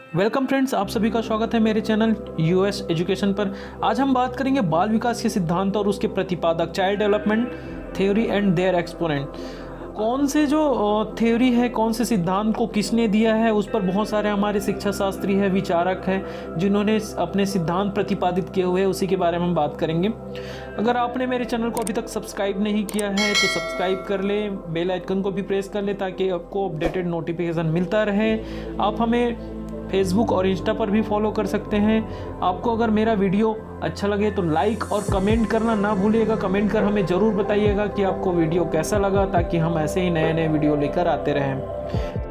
Welcome friends, आप सभी का स्वागत है मेरे चैनल यूएस एजुकेशन पर। आज हम बात करेंगे बाल विकास के सिद्धांत और उसके प्रतिपादक, child development theory and their exponent. कौन से जो थ्योरी है, कौन से सिद्धांत को किसने दिया है, उस पर बहुत सारे हमारे शिक्षा शास्त्री है, विचारक हैं जिन्होंने अपने सिद्धांत प्रतिपादित किए हुए हैं, उसी के बारे में हम बात करेंगे। अगर आपने मेरे चैनल को अभी तक सब्सक्राइब नहीं किया है तो सब्सक्राइब कर ले, बेल आइकन को भी प्रेस कर ले ताकि आपको अपडेटेड नोटिफिकेशन मिलता रहे। आप हमें फेसबुक और इंस्टा पर भी फॉलो कर सकते हैं। आपको अगर मेरा वीडियो अच्छा लगे तो लाइक और कमेंट करना ना भूलिएगा। कमेंट कर हमें ज़रूर बताइएगा कि आपको वीडियो कैसा लगा, ताकि हम ऐसे ही नए नए वीडियो लेकर आते रहें।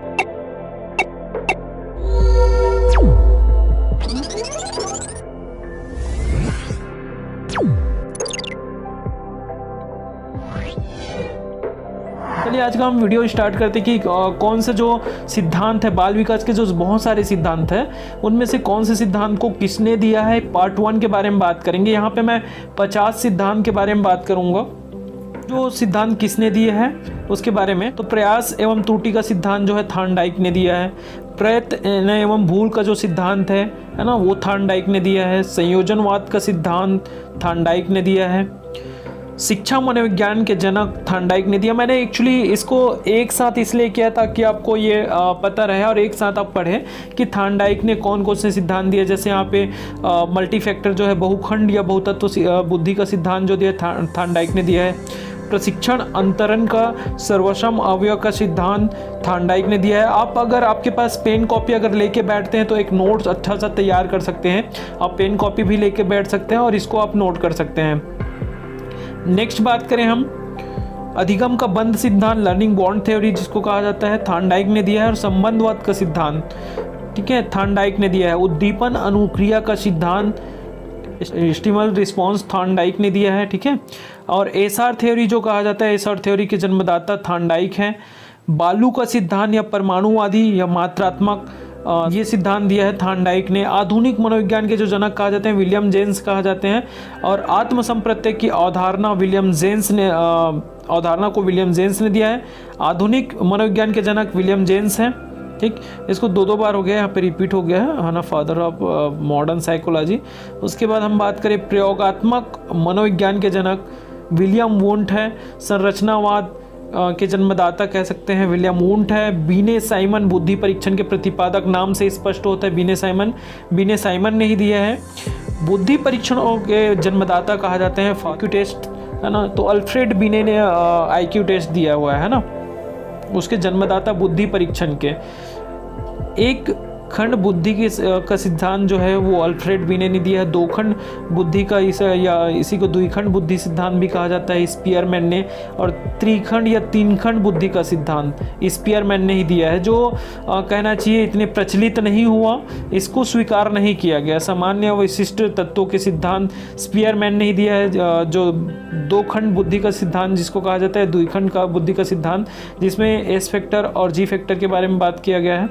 चलिए आज का हम वीडियो स्टार्ट करते हैं कि कौन से जो सिद्धांत है बाल विकास के, जो बहुत सारे सिद्धांत हैं, उनमें से कौन से सिद्धांत को किसने दिया है। पार्ट 1 के बारे में बात करेंगे। यहाँ पे मैं 50 सिद्धांत के बारे में बात करूँगा जो सिद्धांत किसने दिए हैं उसके बारे में। तो प्रयास एवं त्रुटि का सिद्धांत जो है थॉर्नडाइक ने दिया है। प्रयत्न एवं भूल का जो सिद्धांत है ना, वो थॉर्नडाइक ने दिया है। संयोजनवाद का सिद्धांत थॉर्नडाइक ने दिया है। शिक्षा मनोविज्ञान के जनक थॉर्नडाइक ने दिया। मैंने एक्चुअली इसको एक साथ इसलिए किया ताकि आपको ये पता रहे और एक साथ आप पढ़ें कि थॉर्नडाइक ने कौन कौन से सिद्धांत दिए। जैसे यहाँ पे मल्टी फैक्टर जो है, बहुखंड या बहुतत्व बुद्धि का सिद्धांत जो दिया थॉर्नडाइक ने दिया है। प्रशिक्षण अंतरण का सर्वसम अवयव का सिद्धांत थॉर्नडाइक ने दिया है। आप अगर आपके पास पेन कॉपी अगर लेके बैठते हैं तो एक नोट्स अच्छा सा तैयार कर सकते हैं। आप पेन कॉपी भी लेके बैठ सकते हैं और इसको आप नोट कर सकते हैं। नेक्स्ट बात करें हम अधिगम का बंध सिद्धांत, लर्निंग बॉन्ड थ्योरी जिसको कहा जाता है, थॉर्नडाइक ने दिया है। और संबंधवाद का सिद्धांत, ठीक है, थॉर्नडाइक ने दिया है। उद्दीपन अनुक्रिया का सिद्धांत, स्टिमुलस रिस्पॉन्स, थॉर्नडाइक ने दिया है, ठीक है। और एसआर थ्योरी जो कहा जाता है, एसआर थ्योरी के जन्मदाता थॉर्नडाइक हैं। बालू का सिद्धांत या परमाणुवादी या मात्रात्मक, ये सिद्धांत दिया है थॉर्नडाइक ने। आधुनिक मनोविज्ञान के जो जनक कहा जाते हैं विलियम जेम्स कहा जाते हैं। और आत्मसंप्रत्यय की अवधारणा विलियम जेम्स ने अवधारणा को विलियम जेम्स ने दिया है। आधुनिक मनोविज्ञान के जनक विलियम जेम्स हैं, ठीक। इसको दो बार हो गया, यहाँ पे रिपीट हो गया है ना, फादर ऑफ मॉडर्न साइकोलॉजी। उसके बाद हम बात करें प्रयोगात्मक मनोविज्ञान के जनक विलियम वुंट है। संरचनावाद के जन्मदाता कह सकते हैं विलियम वुंट है। बीने साइमन बुद्धि परीक्षण के प्रतिपादक, नाम से स्पष्ट होता है बीने साइमन ने ही दिया है। बुद्धि परीक्षणों के जन्मदाता कहा जाते हैं आईक्यू टेस्ट, है ना। तो अल्फ्रेड बीने ने आईक्यू टेस्ट दिया हुआ है ना, उसके जन्मदाता बुद्धि परीक्षण के। एक खंड बुद्धि का सिद्धांत जो है वो अल्फ्रेड बीने ने दिया है। दो खंड बुद्धि का इसी को द्विखंड बुद्धि सिद्धांत भी कहा जाता है, स्पीयरमैन ने। और त्रिखंड या तीन खंड बुद्धि का सिद्धांत स्पीयरमैन ने ही दिया है, जो कहना चाहिए इतने प्रचलित नहीं हुआ, इसको स्वीकार नहीं किया गया। सामान्य विशिष्ट तत्वों के सिद्धांत स्पीयरमैन ने ही दिया है। जो दो खंड बुद्धि का सिद्धांत जिसको कहा जाता है द्विखंड का बुद्धि का सिद्धांत, जिसमें एस फैक्टर और जी फैक्टर के बारे में बात किया गया है।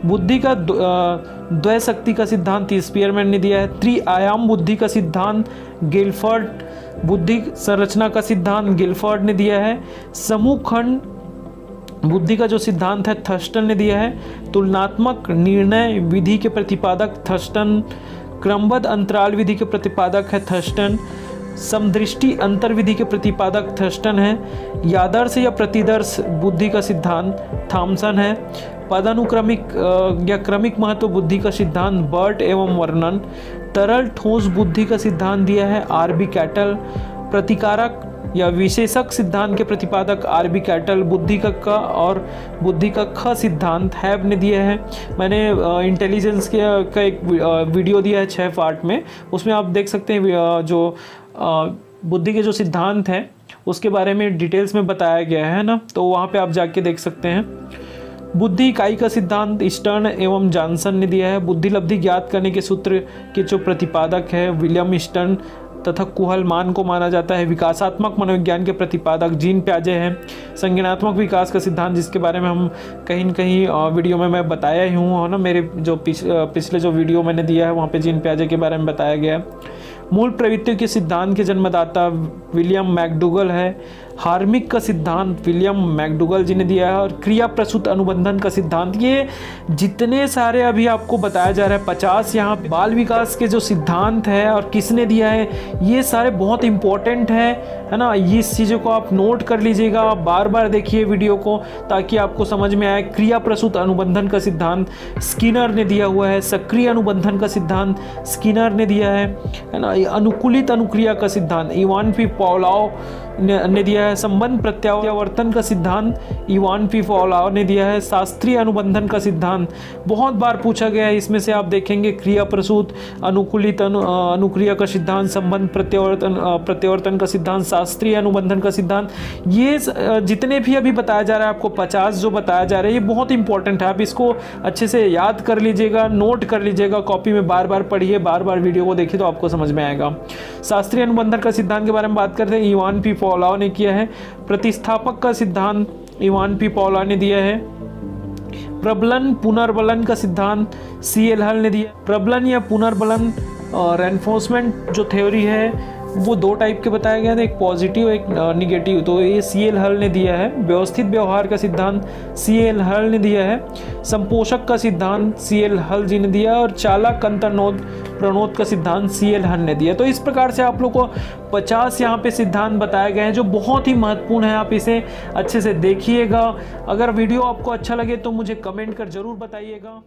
बुद्धि का द्वय शक्ति का सिद्धांत स्पीयरमैन ने दिया है। त्रिआयाम बुद्धि का सिद्धांत गिलफर्ड, बुद्धि संरचना का सिद्धांत गिलफर्ड ने दिया है। समूह खंड बुद्धि का जो सिद्धांत है थर्स्टन ने दिया है। तुलनात्मक निर्णय विधि के प्रतिपादक थर्स्टन। क्रमबद्ध अंतराल विधि के प्रतिपादक है थर्स्टन। समदृष्टि अंतर विधि के प्रतिपादक थर्स्टन है। यादर्श या प्रतिदर्श बुद्धि का सिद्धांत थॉमसन है। पदानुक्रमिक या क्रमिक महत्व बुद्धि का सिद्धांत बर्ट एवं वर्णन। तरल ठोस बुद्धि का सिद्धांत दिया है आरबी कैटल। प्रतिकारक या विशेषक सिद्धांत के प्रतिपादक आरबी कैटल। बुद्धि का क और बुद्धि का ख सिद्धांत हैब ने दिया है। मैंने इंटेलिजेंस का एक वीडियो दिया है 6 पार्ट में, उसमें आप देख सकते हैं जो बुद्धि के जो सिद्धांत हैं उसके बारे में डिटेल्स में बताया गया है ना, तो वहाँ पे आप जाके देख सकते हैं। बुद्धि इकाई का सिद्धांत स्टर्न एवं जॉनसन ने दिया है। बुद्धि लब्धि ज्ञात करने के सूत्र के जो प्रतिपादक है विलियम स्टर्न तथा कुहलमान को माना जाता है। विकासात्मक मनोविज्ञान के प्रतिपादक जीन प्याजे हैं। संज्ञानात्मक विकास का सिद्धांत जिसके बारे में हम कहीं न कहीं वीडियो में मैं बताया ही हूँ ना, मेरे जो पिछले जो वीडियो मैंने दिया है वहाँ पे जीन प्याजे के बारे में बताया गया है। मूल प्रवृत्तियों के सिद्धांत के जन्मदाता विलियम मैकडूगल है। हार्मिक का सिद्धांत विलियम मैकडूगल जी ने दिया है, और क्रिया प्रसूत अनुबंधन का सिद्धांत। ये जितने सारे अभी आपको बताया जा रहा है 50 यहाँ पे बाल विकास के जो सिद्धांत है और किसने दिया है, ये सारे बहुत इंपॉर्टेंट है ना। ये इस चीज़ों को आप नोट कर लीजिएगा, आप बार बार देखिए वीडियो को ताकि आपको समझ में आए। क्रिया प्रसूत अनुबंधन का सिद्धांत स्किनर ने दिया हुआ है, सक्रिय अनुबंधन का सिद्धांत स्किनर ने दिया है ना। अनुकूलित अनुक्रिया का सिद्धांत इवान पी पावलोव ने दिया है। संबंध प्रत्यावर्तन का सिद्धांत इवान पी पावलोव ने दिया है। शास्त्रीय अनुबंधन का सिद्धांत बहुत बार पूछा गया है, इसमें से आप देखेंगे क्रिया प्रसूत अनुकूलित अनुक्रिया का सिद्धांत, संबंध प्रत्यावर्तन का सिद्धांत, शास्त्रीय अनुबंधन का सिद्धांत। ये जितने भी अभी बताया जा रहा है आपको 50 जो बताया जा रहा है, ये बहुत इंपॉर्टेंट है। आप इसको अच्छे से याद कर लीजिएगा, नोट कर लीजिएगा, कॉपी में बार बार पढ़िए, बार बार वीडियो को देखिए तो आपको समझ में आएगा। शास्त्रीय अनुबंधन का सिद्धांत के बारे में बात करते हैं, इवान पी पावलोव ने किया है। प्रतिस्थापक का सिद्धांत इवान पी पावलोव ने दिया है। प्रबलन पुनर्बलन का सिद्धांत CL हल ने दिया। प्रबलन या पुनर्बलन रेनफोर्समेंट जो थ्योरी है वो दो टाइप के बताया गया था, एक पॉजिटिव एक निगेटिव, तो ये CL हल ने दिया है। व्यवस्थित व्यवहार का सिद्धांत CL हल ने दिया है। संपोषक का सिद्धांत CL हल जी ने दिया, और चालक अंतर्नोद प्रणोद का सिद्धांत CL हल ने दिया। तो इस प्रकार से आप लोग को 50 यहाँ पे सिद्धांत बताए गए हैं जो बहुत ही महत्वपूर्ण है। आप इसे अच्छे से देखिएगा। अगर वीडियो आपको अच्छा लगे तो मुझे कमेंट कर जरूर बताइएगा।